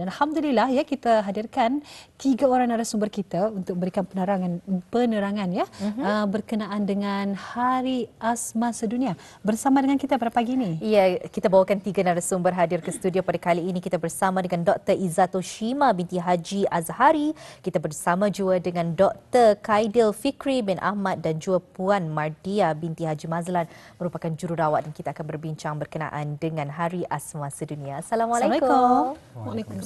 Dan Alhamdulillah ya kita hadirkan 3 orang narasumber kita untuk berikan penerangan ya berkenaan dengan Hari Asma Sedunia. Bersama dengan kita pada pagi ini. Ya, kita bawakan 3 narasumber hadir ke studio pada kali ini. Kita bersama dengan Dr. Izzato Shima binti Haji Azhari. Kita bersama juga dengan Dr. Kaidil Fikri bin Ahmad dan juga Puan Mardia binti Haji Mazlan merupakan jururawat, dan kita akan berbincang berkenaan dengan Hari Asma Sedunia. Assalamualaikum. Waalaikumsalam.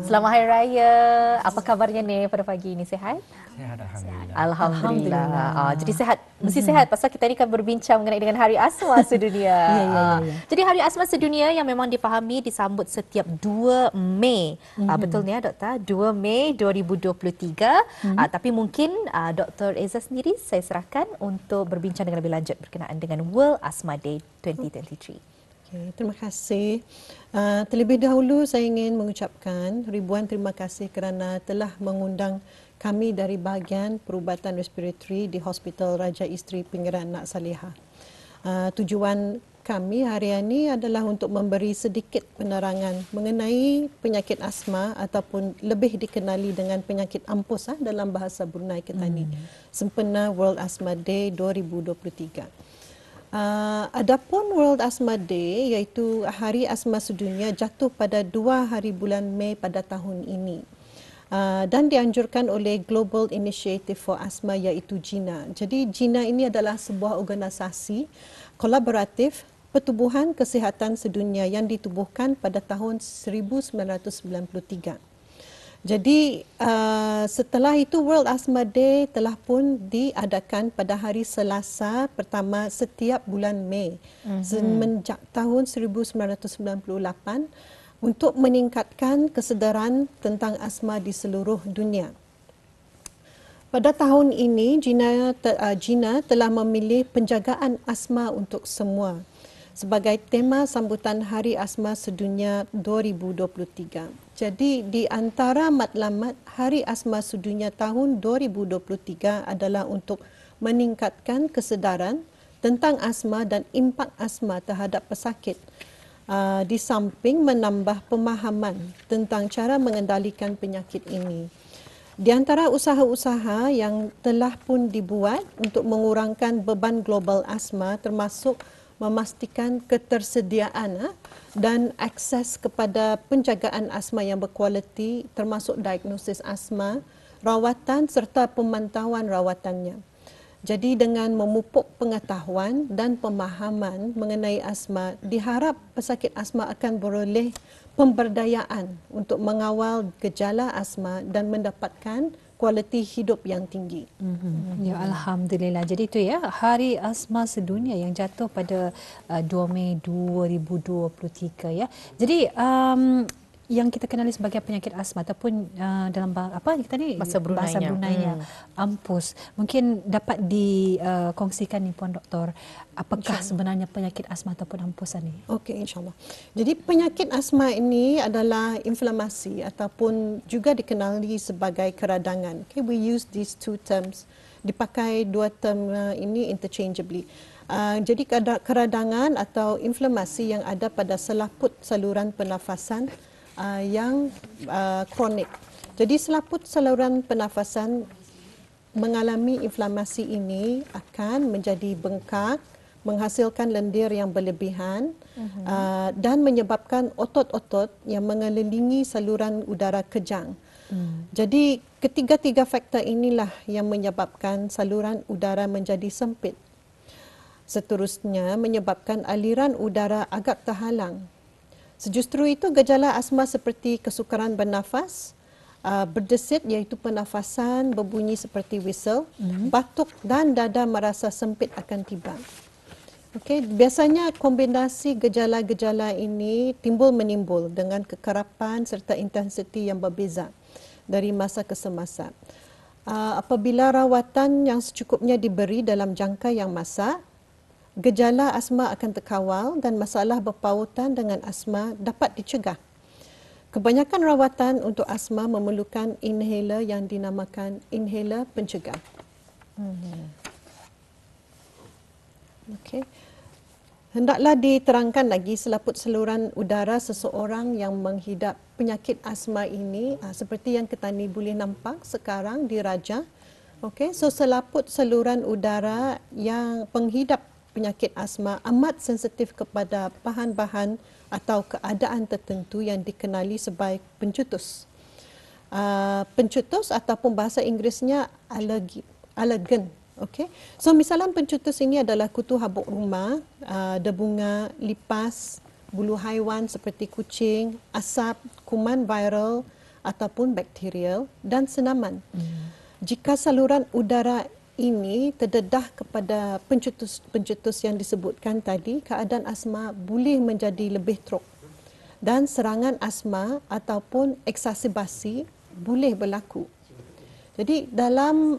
Selamat Hari Raya. Apa kabarnya ni pada pagi ini? Sihat? Sihat, Alhamdulillah. Alhamdulillah. Jadi sihat. Mesti sihat pasal kita ni kan berbincang mengenai dengan Hari Asma Sedunia. Jadi Hari Asma Sedunia yang memang dipahami disambut setiap 2 Mei. Betul ni ya, Doktor? 2 Mei 2023. Tapi mungkin Dr. Eza sendiri saya serahkan untuk berbincang dengan lebih lanjut berkenaan dengan World Asthma Day 2023. Okay, terima kasih. Terlebih dahulu saya ingin mengucapkan ribuan terima kasih kerana telah mengundang kami dari bahagian perubatan respiratory di Hospital Raja Isteri Pinggeran Nak Salihah. Tujuan kami hari ini adalah untuk memberi sedikit penerangan mengenai penyakit asma ataupun lebih dikenali dengan penyakit ampus dalam bahasa Brunei Ketani. Sempena World Asthma Day 2023. Adapun World Asthma Day iaitu Hari Asma Sedunia jatuh pada 2 hari bulan Mei pada tahun ini. Dan dianjurkan oleh Global Initiative for Asthma iaitu GINA. Jadi GINA ini adalah sebuah organisasi kolaboratif pertubuhan kesihatan sedunia yang ditubuhkan pada tahun 1993. Jadi setelah itu World Asthma Day telah pun diadakan pada hari Selasa pertama setiap bulan Mei semenjak tahun 1998 untuk meningkatkan kesedaran tentang asma di seluruh dunia. Pada tahun ini GINA telah memilih penjagaan asma untuk semua sebagai tema sambutan Hari Asma Sedunia 2023. Jadi di antara matlamat Hari Asma Sedunia tahun 2023 adalah untuk meningkatkan kesedaran tentang asma dan impak asma terhadap pesakit. Di samping menambah pemahaman tentang cara mengendalikan penyakit ini. Di antara usaha-usaha yang telah pun dibuat untuk mengurangkan beban global asma termasuk memastikan ketersediaan dan akses kepada penjagaan asma yang berkualiti termasuk diagnosis asma, rawatan serta pemantauan rawatannya. Jadi dengan memupuk pengetahuan dan pemahaman mengenai asma, diharap pesakit asma akan beroleh pemberdayaan untuk mengawal gejala asma dan mendapatkan kualiti hidup yang tinggi. Ya, Alhamdulillah. Jadi itu ya Hari Asma Sedunia yang jatuh pada 2 Mei 2023 ya. Jadi yang kita kenali sebagai penyakit asma ataupun dalam apa kita ni bahasa Bruneinya ampus. Mungkin dapat dikongsikan ni Puan Doktor, apakah sebenarnya penyakit asma ataupun ampusan ni? Okey, insya-Allah. Jadi penyakit asma ini adalah inflamasi ataupun juga dikenali sebagai keradangan. Okay, we use these two terms. Dipakai dua term ini interchangeably. Jadi keradangan atau inflamasi yang ada pada selaput saluran pernafasan yang kronik. Jadi selaput saluran pernafasan mengalami inflamasi ini akan menjadi bengkak, menghasilkan lendir yang berlebihan dan menyebabkan otot-otot yang mengelilingi saluran udara kejang. Jadi ketiga-tiga faktor inilah yang menyebabkan saluran udara menjadi sempit. Seterusnya menyebabkan aliran udara agak terhalang. Sejustru itu gejala asma seperti kesukaran bernafas, berdesit iaitu pernafasan berbunyi seperti whistle, batuk dan dada merasa sempit akan tiba. Okey, biasanya kombinasi gejala-gejala ini timbul-menimbul dengan kekerapan serta intensiti yang berbeza dari masa ke semasa. Apabila rawatan yang secukupnya diberi dalam jangka yang masak, gejala asma akan terkawal dan masalah berpautan dengan asma dapat dicegah. Kebanyakan rawatan untuk asma memerlukan inhaler yang dinamakan inhaler pencegah. Okey. hendaklah diterangkan lagi selaput saluran udara seseorang yang menghidap penyakit asma ini seperti yang Ketani boleh nampak sekarang di Raja. Okey, so selaput saluran udara yang penghidap penyakit asma amat sensitif kepada bahan-bahan atau keadaan tertentu yang dikenali sebagai pencetus. Pencetus ataupun bahasa Inggerisnya allergen. Okey. So misalan pencetus ini adalah kutu habuk rumah, debunga, lipas, bulu haiwan seperti kucing, asap, kuman viral ataupun bakterial dan senaman. Jika saluran udara ini terdedah kepada pencetus yang disebutkan tadi, keadaan asma boleh menjadi lebih teruk dan serangan asma ataupun exacerbasi boleh berlaku. Jadi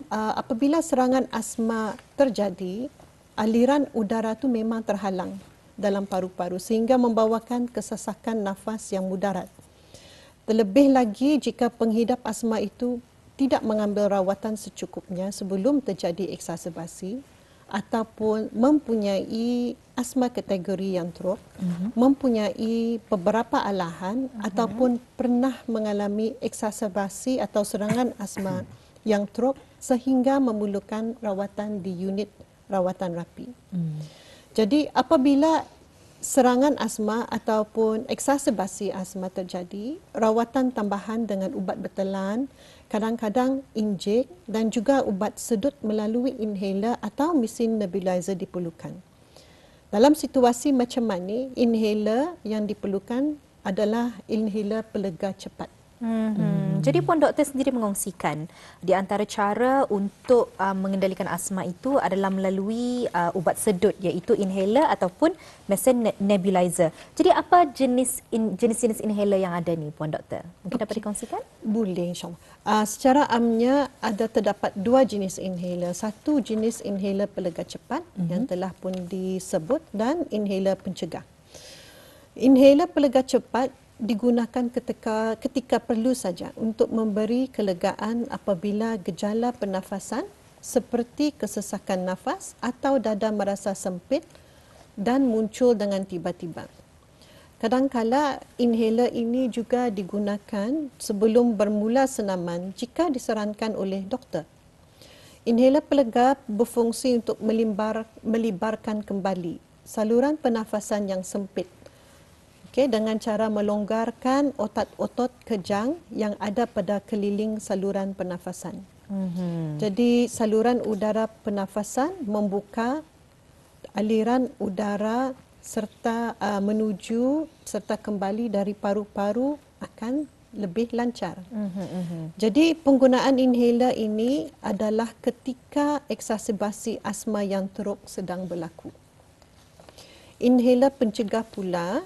apabila serangan asma terjadi, aliran udara tu memang terhalang dalam paru-paru sehingga membawakan kesesakan nafas yang mudarat. Terlebih lagi jika penghidap asma itu tidak mengambil rawatan secukupnya sebelum terjadi exacerbasi ataupun mempunyai asma kategori yang teruk, mempunyai beberapa alahan ataupun pernah mengalami exacerbasi atau serangan asma yang teruk sehingga memerlukan rawatan di unit rawatan rapi. Jadi apabila serangan asma ataupun exacerbasi asma terjadi, rawatan tambahan dengan ubat bertelan, kadang-kadang injek dan juga ubat sedut melalui inhaler atau mesin nebulizer diperlukan. Dalam situasi macam mana, inhaler yang diperlukan adalah inhaler pelega cepat. Jadi Puan Doktor sendiri mengongsikan di antara cara untuk mengendalikan asma itu adalah melalui ubat sedut iaitu inhaler ataupun mesin nebulizer. Jadi apa jenis-jenis inhaler yang ada ni Puan Doktor? Mungkin dapat dikongsikan? Boleh insyaAllah. Secara amnya terdapat dua jenis inhaler. Satu jenis inhaler pelega cepat yang telah pun disebut dan inhaler pencegah. Inhaler pelega cepat digunakan ketika perlu saja untuk memberi kelegaan apabila gejala pernafasan seperti kesesakan nafas atau dada merasa sempit dan muncul dengan tiba-tiba. Kadang-kala inhaler ini juga digunakan sebelum bermula senaman jika disarankan oleh doktor. Inhaler pelega berfungsi untuk melibarkan kembali saluran pernafasan yang sempit. Dengan cara melonggarkan otot-otot kejang yang ada pada keliling saluran pernafasan. Jadi saluran udara pernafasan membuka aliran udara serta menuju serta kembali dari paru-paru akan lebih lancar. Jadi penggunaan inhaler ini adalah ketika exacerbasi asma yang teruk sedang berlaku. Inhaler pencegah pula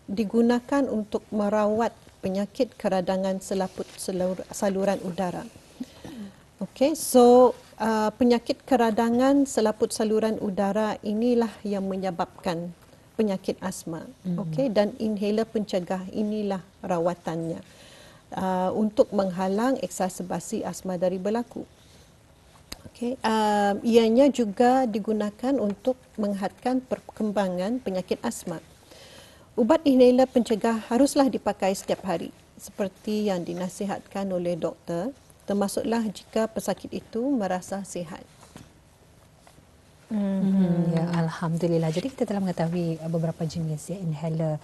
digunakan untuk merawat penyakit keradangan selaput saluran udara. Okey, so penyakit keradangan selaput saluran udara inilah yang menyebabkan penyakit asma. Okey, dan inhaler pencegah inilah rawatannya untuk menghalang exacerbasi asma dari berlaku. Okey, ianya juga digunakan untuk menghadkan perkembangan penyakit asma. Ubat inhaler pencegah haruslah dipakai setiap hari seperti yang dinasihatkan oleh doktor, termasuklah jika pesakit itu merasa sihat. Ya, Alhamdulillah. Jadi kita telah mengetahui beberapa jenis inhaler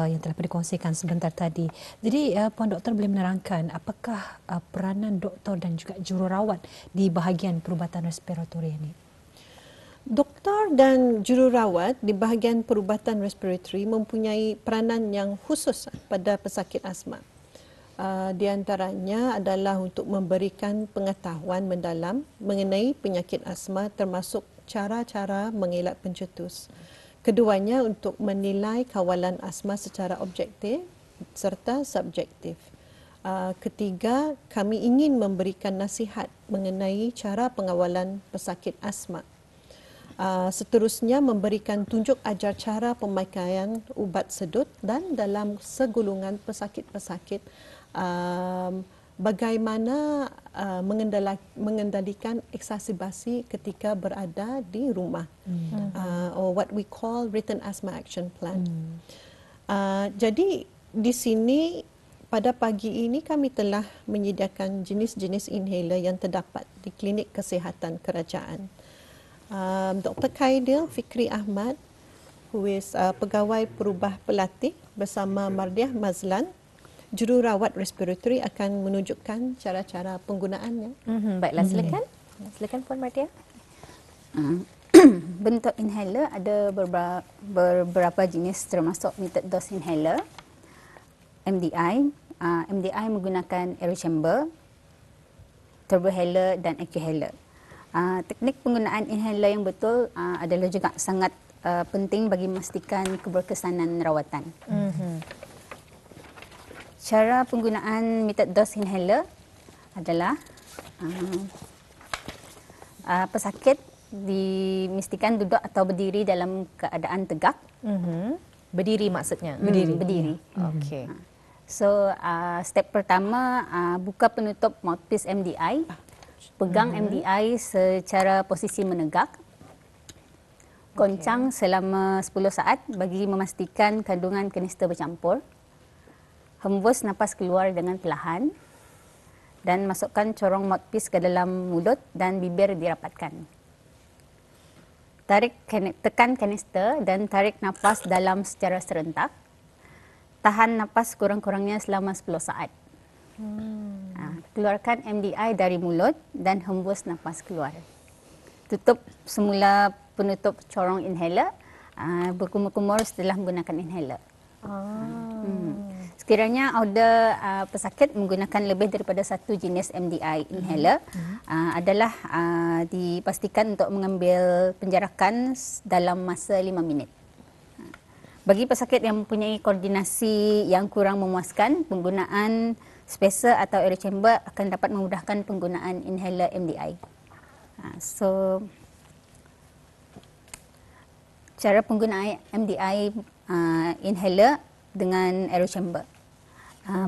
yang telah dikongsikan sebentar tadi. Jadi Puan Doktor boleh menerangkan apakah peranan doktor dan juga jururawat di bahagian perubatan respiratori ini? Doktor dan jururawat di bahagian perubatan respiratory mempunyai peranan yang khusus pada pesakit asma. Di antaranya adalah untuk memberikan pengetahuan mendalam mengenai penyakit asma termasuk cara-cara mengelak pencetus. Keduanya untuk menilai kawalan asma secara objektif serta subjektif. Ketiga, kami ingin memberikan nasihat mengenai cara pengawalan pesakit asma. Seterusnya memberikan tunjuk ajar cara pemakaian ubat sedut dan dalam segolongan pesakit-pesakit bagaimana mengendalikan exacerbasi ketika berada di rumah, or what we call written asthma action plan. Jadi di sini pada pagi ini kami telah menyediakan jenis-jenis inhaler yang terdapat di klinik kesihatan kerajaan. Dr. Kaidil Fikri Ahmad, who is pegawai perubah pelatih bersama Mardiah Mazlan, jururawat respiratory, akan menunjukkan cara-cara penggunaannya. Baiklah, silakan. Silakan Puan Mardiah. Bentuk inhaler ada beberapa jenis, termasuk metered dose inhaler, MDI. MDI menggunakan air chamber, turbohaler dan AccuHaler. Teknik penggunaan inhaler yang betul adalah juga sangat penting bagi memastikan keberkesanan rawatan. Cara penggunaan metered dose inhaler adalah pesakit dimestikan duduk atau berdiri dalam keadaan tegak. Berdiri maksudnya? Berdiri. Okey. So, step pertama, buka penutup mouthpiece MDI. Pegang MDI secara posisi menegak. Goncang selama 10 saat bagi memastikan kandungan kanister bercampur. Hembus napas keluar dengan perlahan. Dan masukkan corong mouthpiece ke dalam mulut dan bibir dirapatkan. Tekan kanister dan tarik nafas dalam secara serentak. Tahan nafas kurang-kurangnya selama 10 saat. Keluarkan MDI dari mulut dan hembus nafas keluar. Tutup semula penutup corong inhaler, berkumur-kumur setelah menggunakan inhaler. Sekiranya order pesakit menggunakan lebih daripada satu jenis MDI inhaler, adalah dipastikan untuk mengambil penjarakan dalam masa 5 minit. Bagi pesakit yang mempunyai koordinasi yang kurang memuaskan, penggunaan spacer atau air chamber akan dapat memudahkan penggunaan inhaler MDI. So, cara penggunaan MDI inhaler dengan air chamber.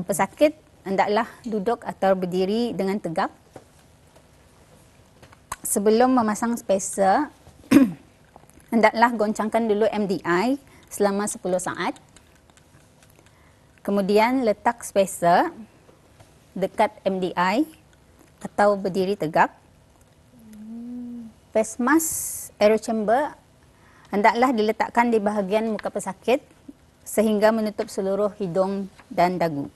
Pesakit hendaklah duduk atau berdiri dengan tegak. Sebelum memasang spacer, hendaklah goncangkan dulu MDI selama 10 saat. Kemudian letak spacer dekat MDI atau berdiri tegak. Face mask air chamber hendaklah diletakkan di bahagian muka pesakit sehingga menutup seluruh hidung dan dagu.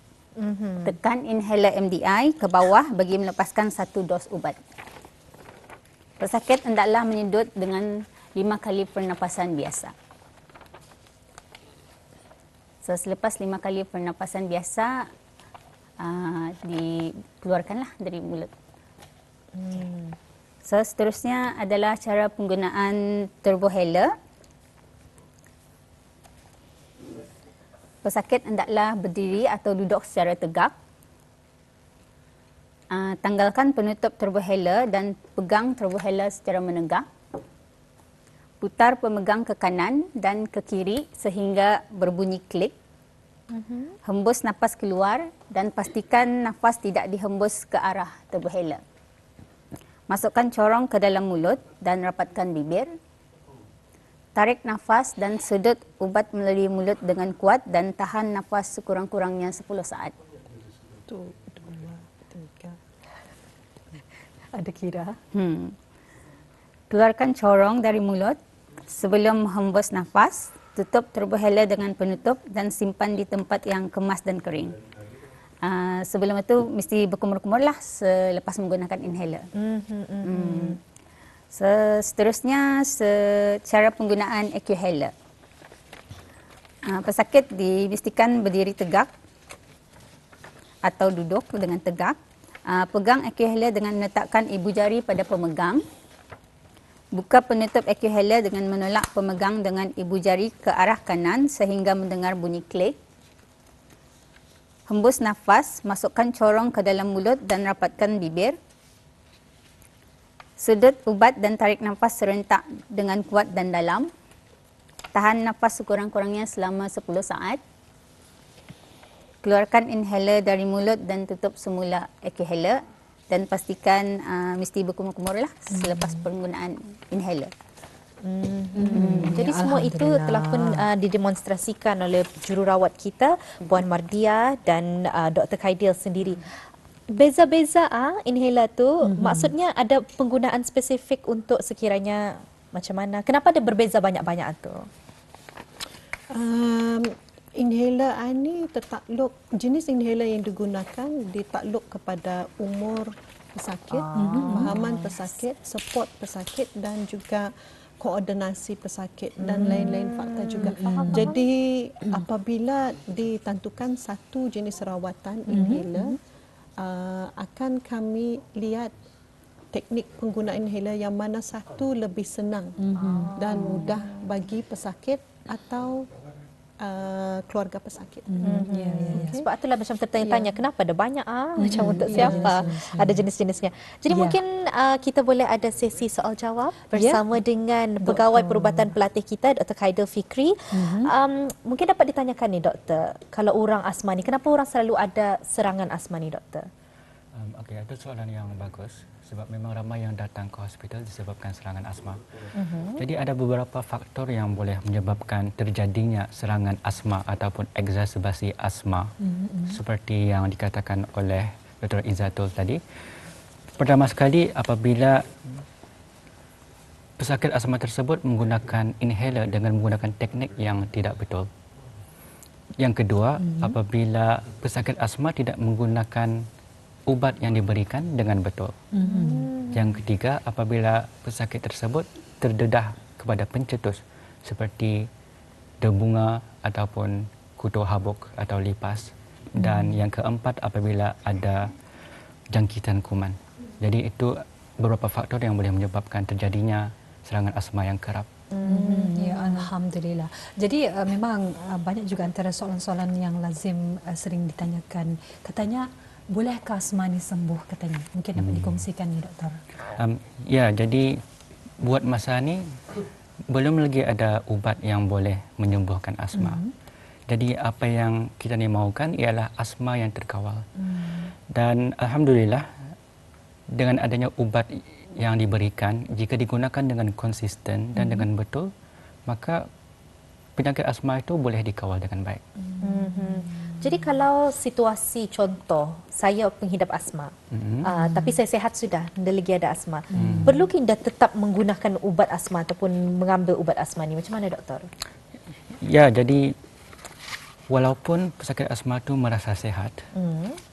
Tekan inhaler MDI ke bawah bagi melepaskan satu dos ubat. Pesakit hendaklah menyedut dengan 5 kali pernafasan biasa. So, selepas 5 kali pernafasan biasa, dikeluarkanlah dari mulut. So, seterusnya adalah cara penggunaan turbohaler. Pesakit hendaklah berdiri atau duduk secara tegak. Tanggalkan penutup turbohaler dan pegang turbohaler secara menegak. Putar pemegang ke kanan dan ke kiri sehingga berbunyi klik. Hembus nafas keluar dan pastikan nafas tidak dihembus ke arah turbohaler. Masukkan corong ke dalam mulut dan rapatkan bibir. Tarik nafas dan sedut ubat melalui mulut dengan kuat dan tahan nafas sekurang-kurangnya 10 saat. 1, 2, 3. Ada kira. Keluarkan corong dari mulut. Sebelum menghembus nafas, tutup turbohaler dengan penutup dan simpan di tempat yang kemas dan kering. Sebelum itu mesti berkumur-kumurlah selepas menggunakan inhaler. Seterusnya, cara penggunaan AccuHaler. Pesakit dimestikan berdiri tegak atau duduk dengan tegak. Pegang AccuHaler dengan meletakkan ibu jari pada pemegang. Buka penutup AccuHaler dengan menolak pemegang dengan ibu jari ke arah kanan sehingga mendengar bunyi klik. Hembus nafas, masukkan corong ke dalam mulut dan rapatkan bibir. Sedut ubat dan tarik nafas serentak dengan kuat dan dalam. Tahan nafas sekurang-kurangnya selama 10 saat. Keluarkan inhaler dari mulut dan tutup semula exhaler dan pastikan mesti berkumur-kumur lah selepas penggunaan inhaler. Jadi semua itu telah pun didemonstrasikan oleh jururawat kita, Puan Mardia dan Dr. Khairil sendiri. Beza-beza inhaler tu, maksudnya ada penggunaan spesifik untuk sekiranya macam mana? Kenapa dia berbeza banyak-banyak tu? Inhaler ini tertakluk, jenis inhaler yang digunakan ditakluk kepada umur pesakit, pemahaman pesakit, support pesakit dan juga koordinasi pesakit dan lain-lain fakta juga. Jadi apabila ditentukan satu jenis rawatan inhaler, akan kami lihat teknik penggunaan inhaler yang mana satu lebih senang dan mudah bagi pesakit atau keluarga pesakit. Okay. Sebab itulah macam tertanya-tanya kenapa ada banyak macam untuk siapa ada jenis-jenisnya. Jadi mungkin kita boleh ada sesi soal jawab bersama dengan pegawai perubatan pelatih kita Dr. Khairil Fikri. Mungkin dapat ditanyakan ni doktor, kalau orang asma ni kenapa orang selalu ada serangan asma ni doktor? Okey, itu soalan yang bagus sebab memang ramai yang datang ke hospital disebabkan serangan asma. Jadi ada beberapa faktor yang boleh menyebabkan terjadinya serangan asma ataupun exacerbasi asma seperti yang dikatakan oleh Dr. Izzatul tadi. Pertama sekali apabila pesakit asma tersebut menggunakan inhaler dengan menggunakan teknik yang tidak betul. Yang kedua, apabila pesakit asma tidak menggunakan ubat yang diberikan dengan betul. Yang ketiga, apabila pesakit tersebut terdedah kepada pencetus seperti debunga ataupun kutu habuk atau lipas. Dan yang keempat, apabila ada jangkitan kuman. Jadi itu beberapa faktor yang boleh menyebabkan terjadinya serangan asma yang kerap. Ya, Alhamdulillah. Jadi memang banyak juga antara soalan-soalan yang lazim sering ditanyakan. Katanya, bolehkah asma ni sembuh katanya? Mungkin dapat dikongsikan ni doktor. Ya, jadi buat masa ni belum lagi ada ubat yang boleh menyembuhkan asma. Jadi apa yang kita ni mahukan ialah asma yang terkawal. Dan alhamdulillah dengan adanya ubat yang diberikan, jika digunakan dengan konsisten dan dengan betul, maka penyakit asma itu boleh dikawal dengan baik. Jadi kalau situasi contoh, saya penghidap asma, tapi saya sihat sudah, tidak lagi ada asma. Perlu kita tetap menggunakan ubat asma ataupun mengambil ubat asma ni? Macam mana doktor? Ya, jadi walaupun pesakit asma itu merasa sehat,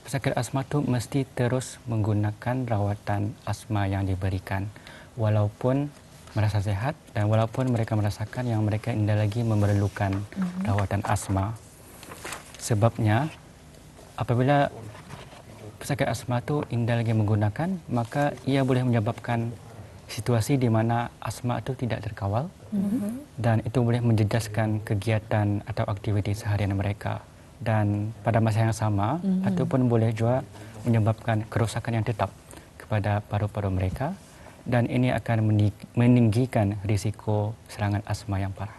pesakit asma itu mesti terus menggunakan rawatan asma yang diberikan. Walaupun merasa sehat dan walaupun mereka merasakan yang mereka tidak lagi memerlukan rawatan asma. Sebabnya apabila pesakit asma itu tidak lagi menggunakan, maka ia boleh menyebabkan situasi di mana asma itu tidak terkawal dan itu boleh menjejaskan kegiatan atau aktiviti seharian mereka. Dan pada masa yang sama, ataupun boleh juga menyebabkan kerosakan yang tetap kepada paru-paru mereka dan ini akan meninggikan risiko serangan asma yang parah.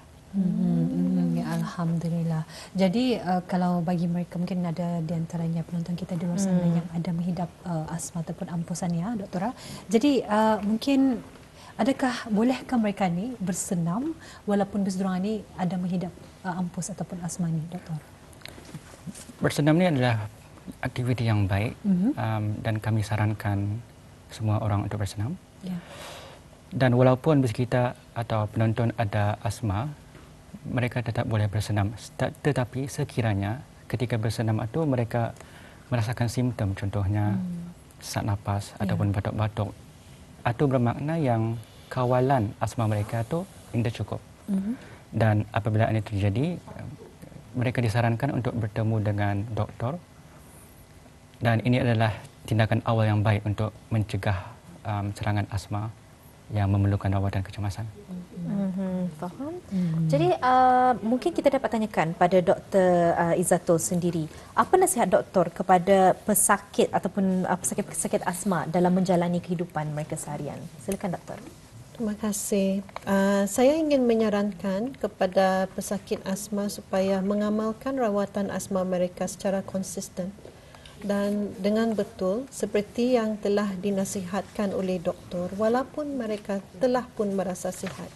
Ya, Alhamdulillah. Jadi kalau bagi mereka mungkin ada di antaranya penonton kita di luar sana yang ada menghidap asma ataupun ampusan ya doktora. Jadi mungkin bolehkah mereka ni bersenam walaupun bersedurangan ni ada menghidap ampus ataupun asma ni doktor? Bersenam ni adalah aktiviti yang baik dan kami sarankan semua orang untuk bersenam. Dan walaupun kita atau penonton ada asma, mereka tetap boleh bersenam. Tetapi sekiranya ketika bersenam itu mereka merasakan simptom, contohnya sesak napas ataupun batuk-batuk, itu bermakna yang kawalan asma mereka itu tidak cukup. Dan apabila ini terjadi, mereka disarankan untuk bertemu dengan doktor. Dan ini adalah tindakan awal yang baik untuk mencegah serangan asma yang memerlukan rawatan kecemasan. Faham. Jadi mungkin kita dapat tanyakan pada Dr. Izzatul sendiri, apa nasihat doktor kepada pesakit ataupun pesakit-pesakit asma dalam menjalani kehidupan mereka seharian? Silakan doktor. Terima kasih. Saya ingin menyarankan kepada pesakit asma supaya mengamalkan rawatan asma mereka secara konsisten dan dengan betul seperti yang telah dinasihatkan oleh doktor walaupun mereka telah pun merasa sihat.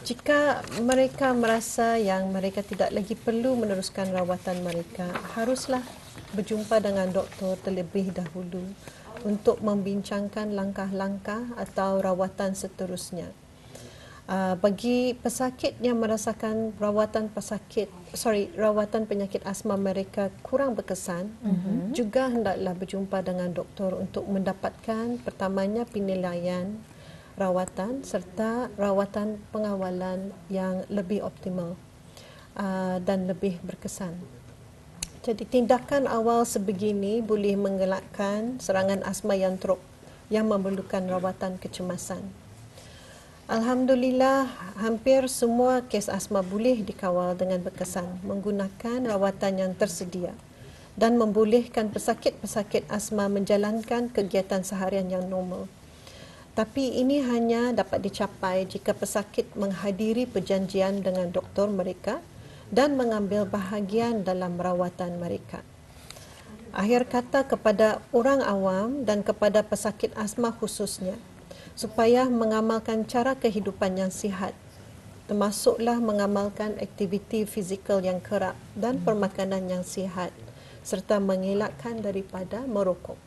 Jika mereka merasa yang mereka tidak lagi perlu meneruskan rawatan mereka, haruslah berjumpa dengan doktor terlebih dahulu untuk membincangkan langkah-langkah atau rawatan seterusnya. Bagi pesakit yang merasakan rawatan penyakit asma mereka kurang berkesan, juga hendaklah berjumpa dengan doktor untuk mendapatkan pertamanya penilaian rawatan serta rawatan pengawalan yang lebih optimal dan lebih berkesan. Jadi tindakan awal sebegini boleh mengelakkan serangan asma yang teruk yang memerlukan rawatan kecemasan. Alhamdulillah, hampir semua kes asma boleh dikawal dengan berkesan menggunakan rawatan yang tersedia dan membolehkan pesakit-pesakit asma menjalankan kegiatan seharian yang normal. Tapi ini hanya dapat dicapai jika pesakit menghadiri perjanjian dengan doktor mereka dan mengambil bahagian dalam rawatan mereka. Akhir kata kepada orang awam dan kepada pesakit asma khususnya, supaya mengamalkan cara kehidupan yang sihat, termasuklah mengamalkan aktiviti fizikal yang kerap dan permakanan yang sihat, serta mengelakkan daripada merokok.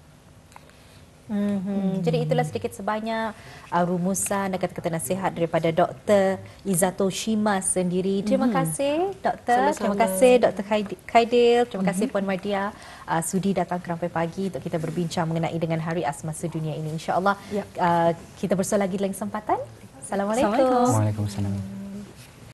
Jadi itulah sedikit sebanyak rumusan dan kata-kata nasihat daripada Dr. Izzatul Shimas sendiri. Terima kasih Doktor. Sama-sama. Terima kasih Dr. Khaidil. Terima kasih Puan Mardia sudi datang ke Rampai Pagi untuk kita berbincang mengenai dengan Hari Asma Sedunia ini. InsyaAllah kita bersua lagi dalam kesempatan. Assalamualaikum. Waalaikumsalam.